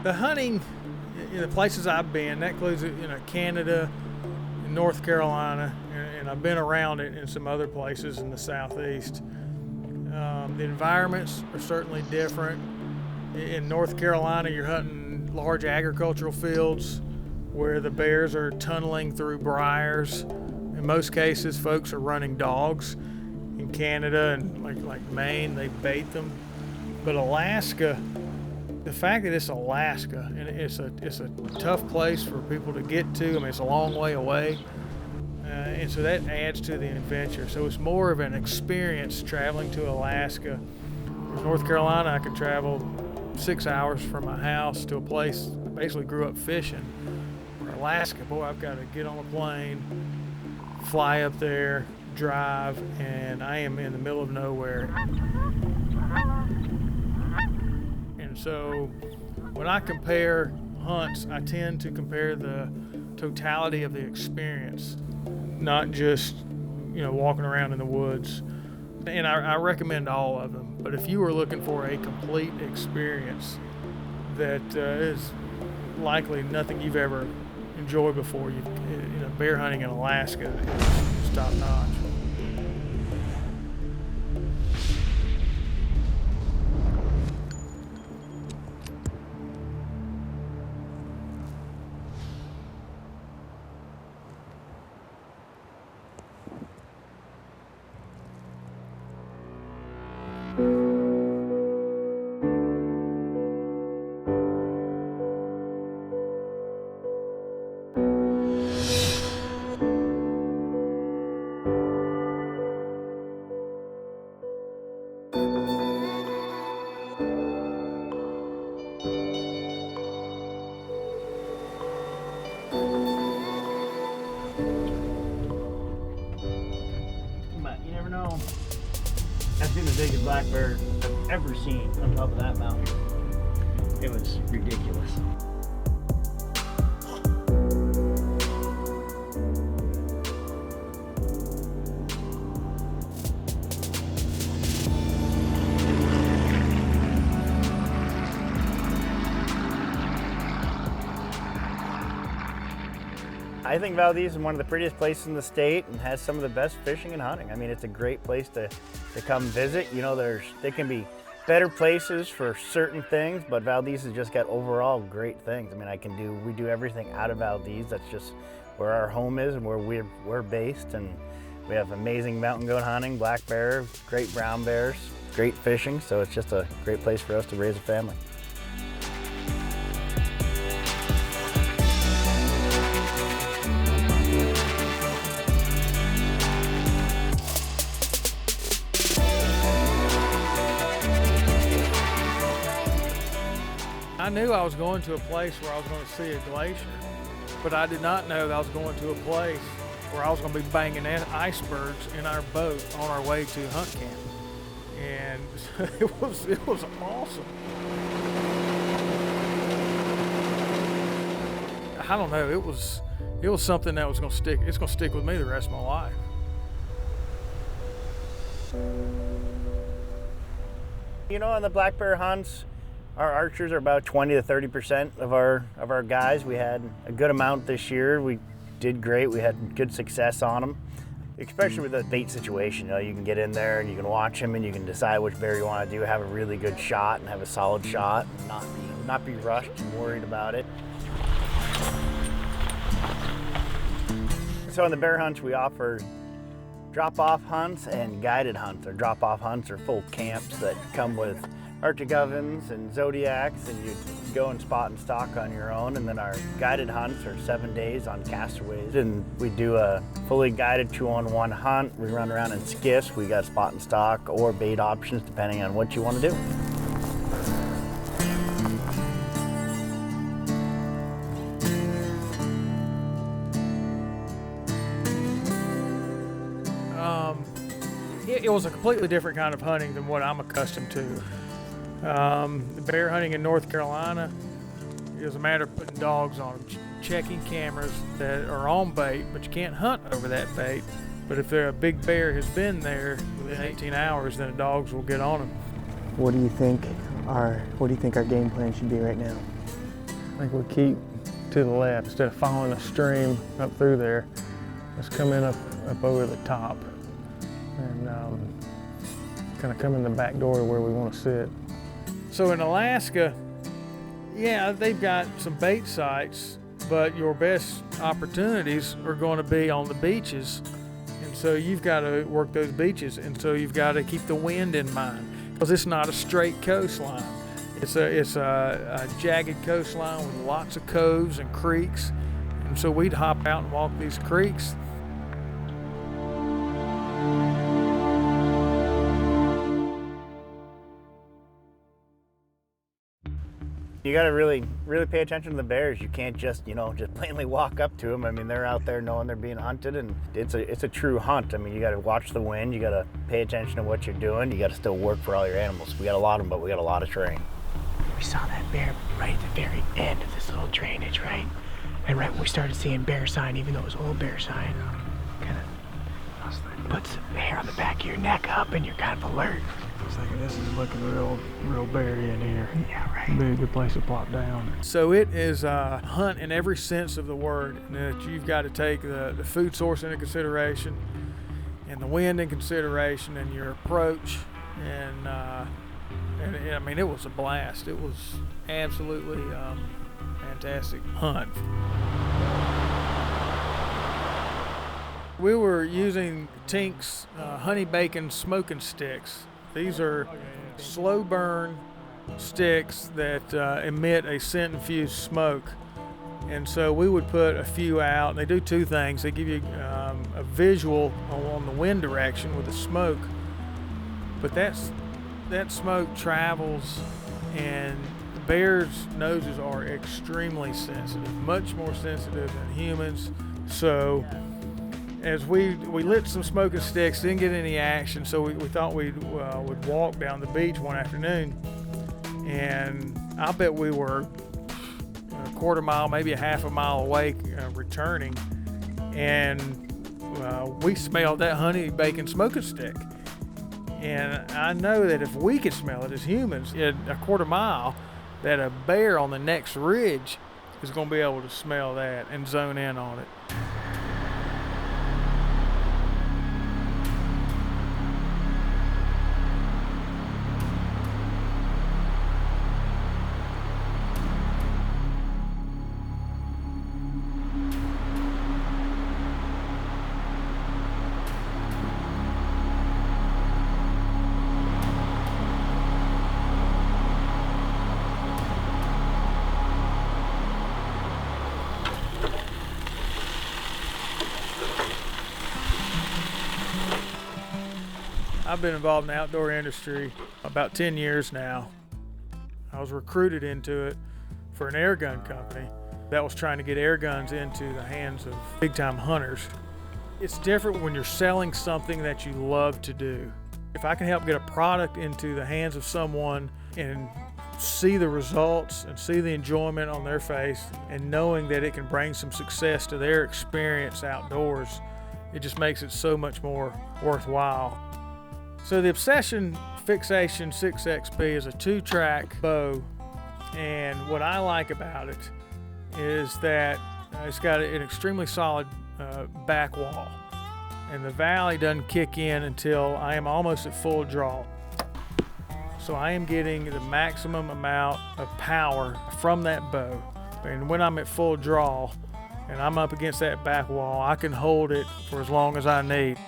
The hunting in the places I've been, that includes Canada, North Carolina, and I've been around it in some other places in the Southeast. The environments are certainly different. In North Carolina, you're hunting large agricultural fields where the bears are tunneling through briars. In most cases, folks are running dogs. In Canada and like Maine, they bait them. But Alaska, the fact that it's Alaska and it's a tough place for people to get to. I mean, it's a long way away, and so that adds to the adventure. So it's more of an experience traveling to Alaska. In North Carolina, I could travel 6 hours from my house to a place I basically grew up fishing. For Alaska, boy, I've got to get on a plane, fly up there, drive, and I am in the middle of nowhere. And so when I compare hunts, I tend to compare the totality of the experience, not just walking around in the woods. And I recommend all of them. But if you are looking for a complete experience that is likely nothing you've ever enjoyed before, bear hunting in Alaska is top notch. That's been the biggest black bear I've ever seen on top of that mountain. It was ridiculous. I think Valdez is one of the prettiest places in the state and has some of the best fishing and hunting. I mean, it's a great place to come visit. There can be better places for certain things, but Valdez has just got overall great things. I mean, we do everything out of Valdez. That's just where our home is and where we're based. And we have amazing mountain goat hunting, black bear, great brown bears, great fishing. So it's just a great place for us to raise a family. I knew I was going to a place where I was going to see a glacier, but I did not know that I was going to a place where I was going to be banging icebergs in our boat on our way to hunt camp. And it was awesome. I don't know, it was something that was going to stick. It's going to stick with me the rest of my life. On the black bear hunts, our archers are about 20 to 30% of our guys. We had a good amount this year. We did great. We had good success on them, especially with the bait situation. You can get in there and you can watch them and you can decide which bear you want to do, have a really good shot and have a solid shot and not be rushed and worried about it. So on the bear hunts, we offer drop-off hunts and guided hunts. Our drop-off hunts are full camps that come with Arctic ovens and Zodiacs, and you go and spot and stock on your own. And then our guided hunts are 7 days on castaways, and we do a fully guided 2-on-1 hunt. We run around in skiffs. We got spot and stock or bait options depending on what you want to do. It was a completely different kind of hunting than what I'm accustomed to. The bear hunting in North Carolina, it was a matter of putting dogs on them, checking cameras that are on bait, but you can't hunt over that bait. But if a big bear has been there within 18 hours, then the dogs will get on them. What do you think our game plan should be right now? I think we keep to the left instead of following a stream up through there. Let's come in up over the top and kind of come in the back door where we want to sit. So in Alaska, yeah, they've got some bait sites, but your best opportunities are going to be on the beaches. And so you've got to work those beaches, and so you've got to keep the wind in mind, because it's not a straight coastline. It's a jagged coastline with lots of coves and creeks, and so we'd hop out and walk these creeks. You got to really pay attention to the bears. You can't just plainly walk up to them. I mean, they're out there knowing they're being hunted, and it's a true hunt. I mean, you got to watch the wind. You got to pay attention to what you're doing. You got to still work for all your animals. We got a lot of them, but we got a lot of terrain. We saw that bear right at the very end of this little drainage, right? And right when we started seeing bear sign, even though it was old bear sign, kind of puts the hair on the back of your neck up, and you're kind of alert. It's like, this is looking real berry in here. Yeah, right. Be a good place to plop down. So it is a hunt in every sense of the word. That you've got to take the food source into consideration, and the wind in consideration, and your approach, and I mean, it was a blast. It was absolutely fantastic hunt. We were using Tink's honey bacon smoking sticks. These are slow burn sticks that emit a scent infused smoke. And so we would put a few out. They do two things. They give you a visual on the wind direction with the smoke, but that smoke travels, and bears' noses are extremely sensitive, much more sensitive than humans. So as we lit some smoking sticks, didn't get any action, so we thought we would walk down the beach one afternoon, and I bet we were a quarter mile, maybe a half a mile away returning, and we smelled that honey bacon smoking stick. And I know that if we could smell it as humans at a quarter mile, that a bear on the next ridge is going to be able to smell that and zone in on it. I've been involved in the outdoor industry about 10 years now. I was recruited into it for an air gun company that was trying to get air guns into the hands of big-time hunters. It's different when you're selling something that you love to do. If I can help get a product into the hands of someone and see the results and see the enjoyment on their face, and knowing that it can bring some success to their experience outdoors, it just makes it so much more worthwhile. So the Obsession Fixation 6XP is a 2-track bow, and what I like about it is that it's got an extremely solid back wall, and the valley doesn't kick in until I am almost at full draw. So I am getting the maximum amount of power from that bow, and when I'm at full draw and I'm up against that back wall, I can hold it for as long as I need.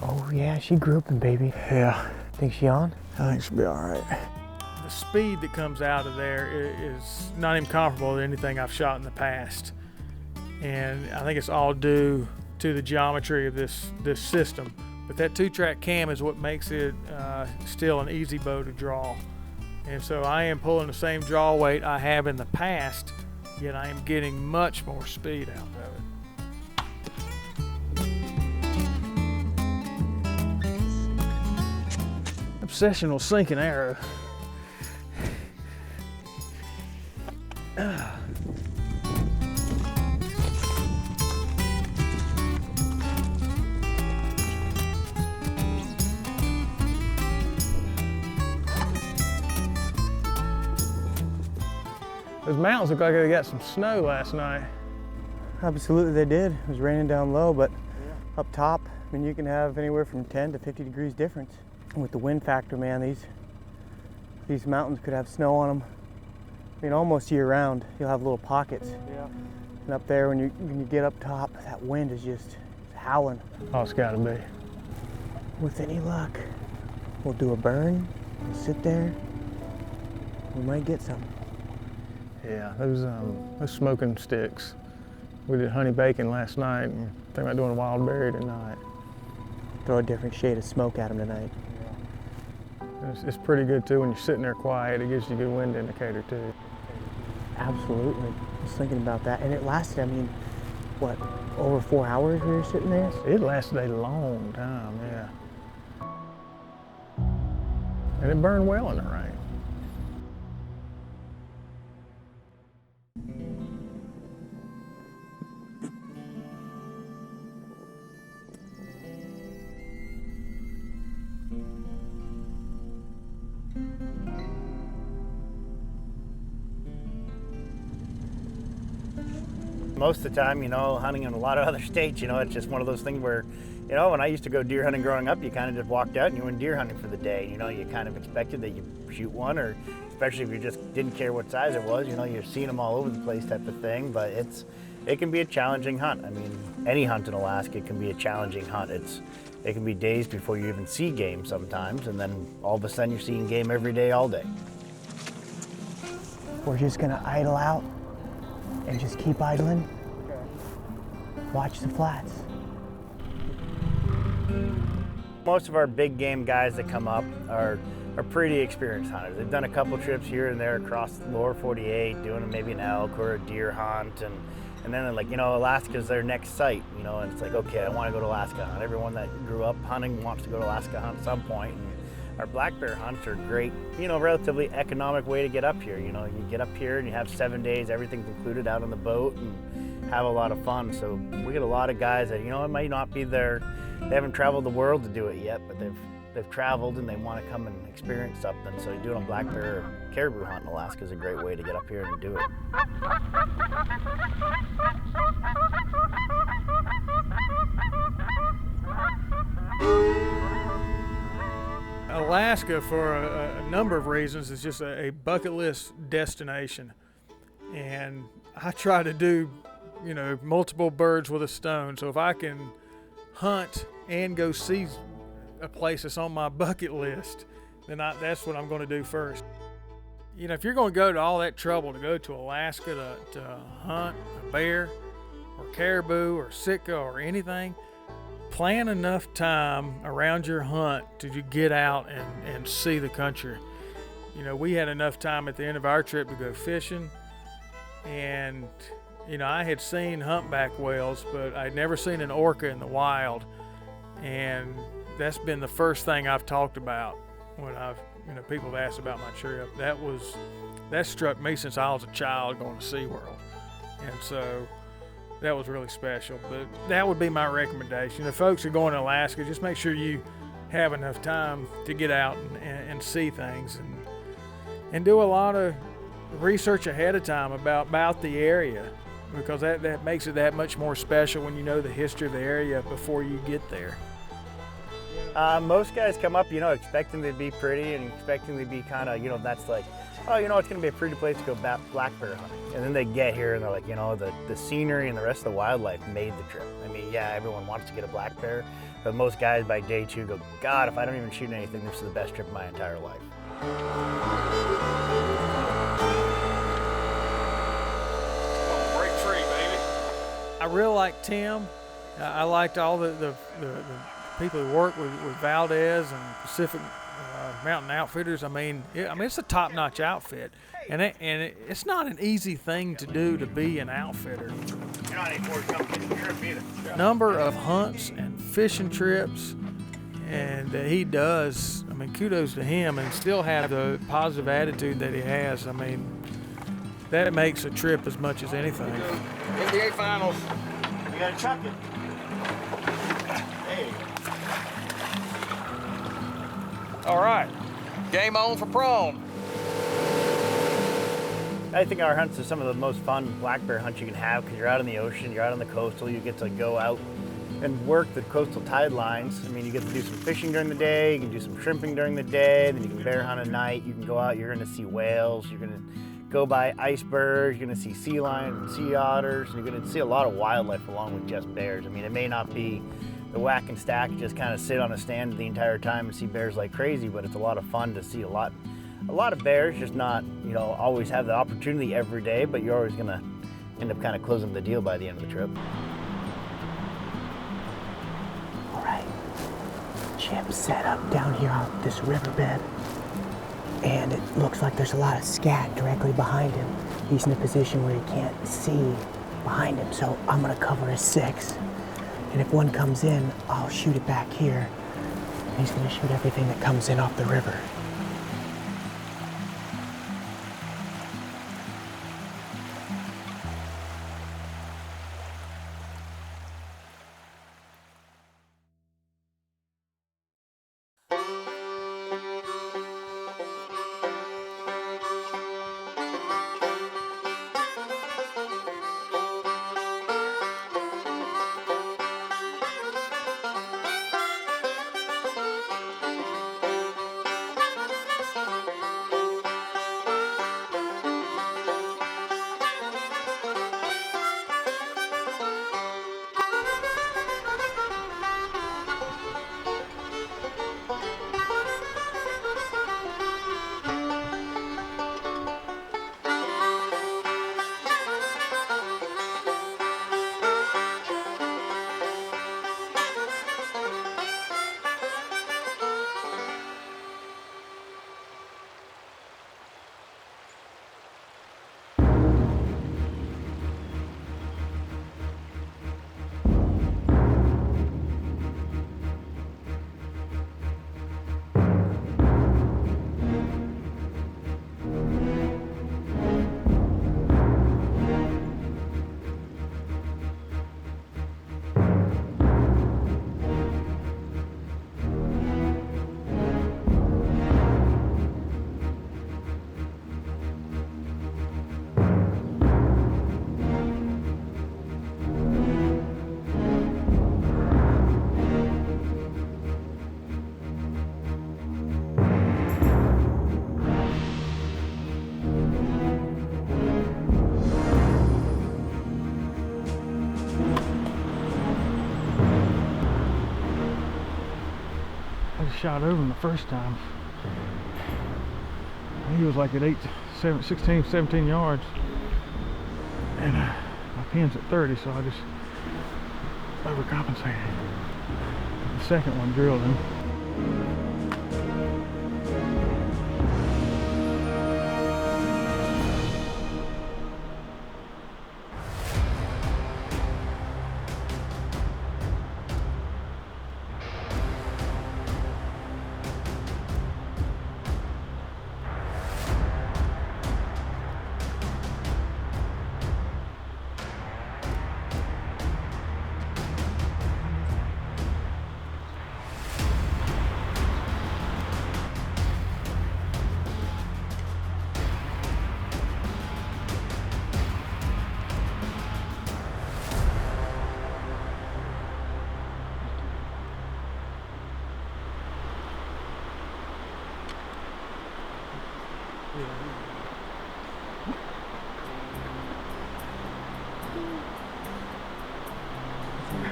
Oh yeah, she grouping, baby. Yeah. Think she on? I think she'll be all right. The speed that comes out of there is not even comparable to anything I've shot in the past. And I think it's all due to the geometry of this system. But that 2-track cam is what makes it still an easy bow to draw. And so I am pulling the same draw weight I have in the past, yet I am getting much more speed out of it. Obsession will sink an arrow. Those mountains look like they got some snow last night. Absolutely they did. It was raining down low, but up top, I mean, you can have anywhere from 10 to 50 degrees difference. And with the wind factor, man, these mountains could have snow on them. I mean, almost year round, you'll have little pockets. Yeah. And up there, when you get up top, that wind is just howling. Oh, it's gotta be. With any luck, we'll do a burn, we'll sit there, we might get some. Yeah, those smoking sticks. We did honey bacon last night and thinking about doing a wild berry tonight. Throw a different shade of smoke at them tonight. It's pretty good too when you're sitting there quiet. It gives you a good wind indicator too. Absolutely. I was thinking about that. And it lasted, I mean, what, over 4 hours we were sitting there? It lasted a long time, yeah. And it burned well in the rain. Most of the time, you know, hunting in a lot of other states, you know, it's just one of those things where, you know, when I used to go deer hunting growing up, you kind of just walked out and you went deer hunting for the day. You know, you kind of expected that you shoot one, or especially if you just didn't care what size it was, you know, you're seeing them all over the place type of thing. But it can be a challenging hunt. I mean, any hunt in Alaska can be a challenging hunt. It can be days before you even see game sometimes, and then all of a sudden you're seeing game every day, all day. We're just gonna idle out and just keep idling. Watch the flats. Most of our big game guys that come up are pretty experienced hunters. They've done a couple trips here and there across the lower 48, doing maybe an elk or a deer hunt, and then they're like, you know, Alaska's their next site, you know, and it's like, okay, I want to go to Alaska hunt. Everyone that grew up hunting wants to go to Alaska hunt at some point. And our black bear hunts are great, you know, relatively economic way to get up here. You know, you get up here and you have 7 days, everything's included out on the boat, and have a lot of fun. So we get a lot of guys that, you know, it might not be they haven't traveled the world to do it yet, but they've traveled and they want to come and experience something. So doing a black bear or caribou hunt in Alaska is a great way to get up here and do it. Alaska, for a number of reasons, is just a bucket list destination. And I try to do, you know, multiple birds with a stone. So if I can hunt and go see a place that's on my bucket list, then that's what I'm going to do first. You know, if you're going to go to all that trouble to go to Alaska to hunt a bear or caribou or Sitka or anything, plan enough time around your hunt to get out and see the country. You know, we had enough time at the end of our trip to go fishing, and you know, I had seen humpback whales, but I'd never seen an orca in the wild, and that's been the first thing I've talked about when people have asked about my trip. That struck me since I was a child going to SeaWorld, and so that was really special. But that would be my recommendation. If folks are going to Alaska, just make sure you have enough time to get out and see things, and do a lot of research ahead of time about the area, because that makes it that much more special when you know the history of the area before you get there. Most guys come up, you know, expecting to be pretty and expecting to be kind of, you know, that's like, oh, you know, it's going to be a pretty place to go black bear hunting. And then they get here and they're like, you know, the scenery and the rest of the wildlife made the trip. I mean, yeah, everyone wants to get a black bear, but most guys by day 2 go, God, if I don't even shoot anything, this is the best trip of my entire life. Break free, baby. I really like Tim. I liked all the people who work with Valdez and Pacific Mountain Outfitters. I mean, it's a top-notch outfit, and it's not an easy thing to do to be an outfitter. You're not any forward company trip either. Number of hunts and fishing trips, and he does. I mean, kudos to him, and still have the positive attitude that he has. I mean, that makes a trip as much as anything. NBA Finals. You gotta chuck it. Hey. All right, game on for prawn. I think our hunts are some of the most fun black bear hunts you can have because you're out in the ocean, you're out on the coastal, you get to go out and work the coastal tide lines. I mean, you get to do some fishing during the day, you can do some shrimping during the day, then you can bear hunt at night, you can go out, you're gonna see whales, you're gonna go by icebergs, you're gonna see sea lions and sea otters, and you're gonna see a lot of wildlife along with just bears. I mean, it may not be the whack and stack, just kind of sit on a stand the entire time and see bears like crazy, but it's a lot of fun to see a lot of bears, just not, you know, always have the opportunity every day, but you're always gonna end up kind of closing the deal by the end of the trip. All right, Chip's set up down here on this riverbed, and it looks like there's a lot of scat directly behind him. He's in a position where he can't see behind him, so I'm gonna cover a 6. And if one comes in, I'll shoot it back here. And he's gonna shoot everything that comes in off the river. Shot over him the first time. He was like at 16, 17 yards, and my pin's at 30, so I just overcompensated. The second one drilled him.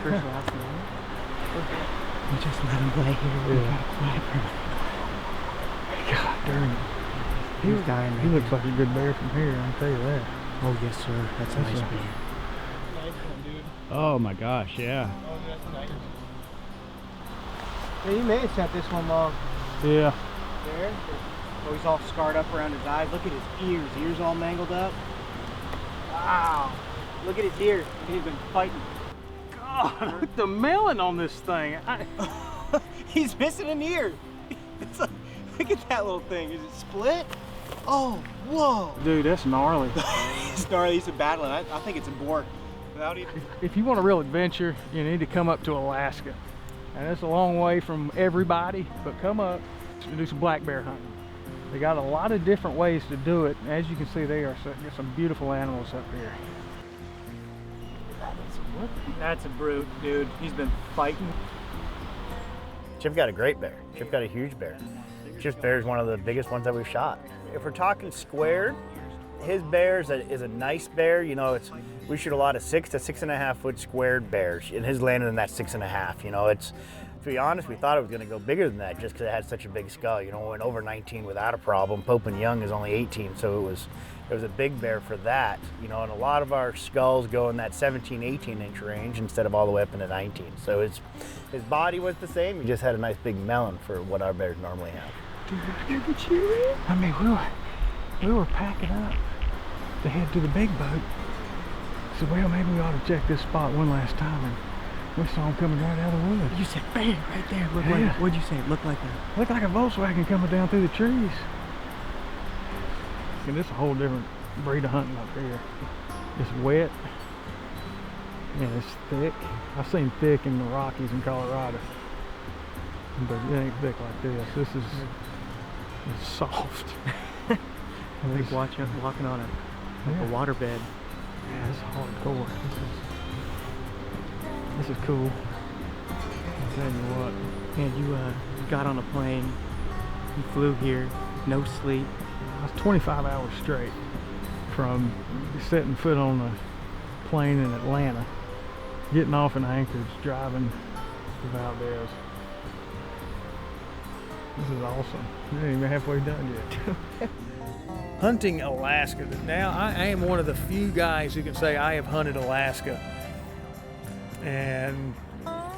We just let him lay here. We gotta quiet him. God darn it. He's dying. He looks like a good bear from here, I can tell you that. Oh yes, sir. That's a nice bear. Nice one, dude. Oh my gosh, yeah. Oh, that's nice. Yeah, you may have sent this one long. Yeah. There. Oh, he's all scarred up around his eyes. Look at his ears. Ears all mangled up. Wow. Look at his ears. He's been fighting. God, look at the melon on this thing. He's missing an ear. It's like, look at that little thing. Is it split? Oh, whoa. Dude, that's gnarly. It's gnarly. He's battling. I think it's a boar. Without even... If you want a real adventure, you need to come up to Alaska. And it's a long way from everybody, but come up and do some black bear hunting. They got a lot of different ways to do it. As you can see, there's some beautiful animals up here. That's a brute, dude. He's been fighting. Chip got a great bear. Chip got a huge bear. Chip's bear is one of the biggest ones that we've shot. If we're talking squared, his bear is a nice bear. You know, we shoot a lot of 6 to 6.5 foot squared bears, and his landed in that 6.5. You know, to be honest, we thought it was going to go bigger than that just because it had such a big skull. You know, it went over 19 without a problem. Pope and Young is only 18, so it was a big bear for that. You know, and a lot of our skulls go in that 17, 18 inch range instead of all the way up into 19. So his body was the same. He just had a nice big melon for what our bears normally have. Dude, look at you. I mean, we were packing up to head to the big boat. So, well, maybe we ought to check this spot one last time. And we saw him coming right out of the woods. You said bear right there. Look Yeah. like, what'd you say? It looked like Looked like a Volkswagen coming down through the trees. And this is a whole different breed of hunting up here. It's wet and it's thick. I've seen thick in the Rockies in Colorado, but it ain't thick like this. This is it's soft. like walking on a water bed. Yeah, it's hardcore. This is cool. I'll tell you what. And you got on a plane, you flew here, no sleep. I was 25 hours straight from setting foot on the plane in Atlanta, getting off in Anchorage, driving to Valdez. This is awesome. We ain't even halfway done yet. Hunting Alaska. Now, I am one of the few guys who can say I have hunted Alaska. And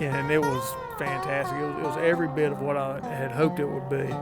it was fantastic. It was every bit of what I had hoped it would be.